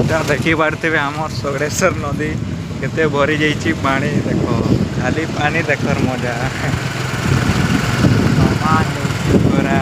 देखी पारे आमर सगड़ेश्वर नदी केते भरी जाइए पानी देख खाली पानी देखर मजा पूरा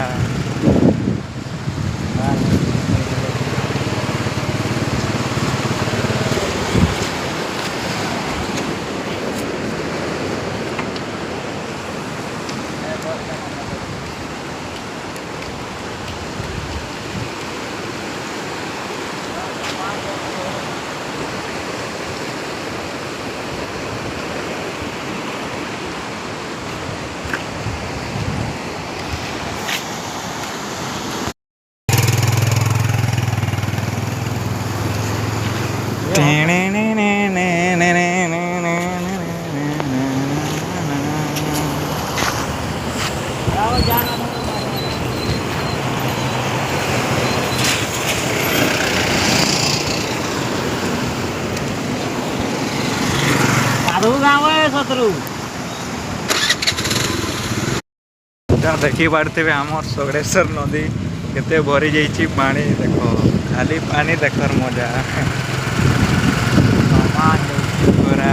देखी पारे आमर सगड़ेश्वर नदी केते भरी जाइए पानी देख खाली पानी देखर मजा पूरा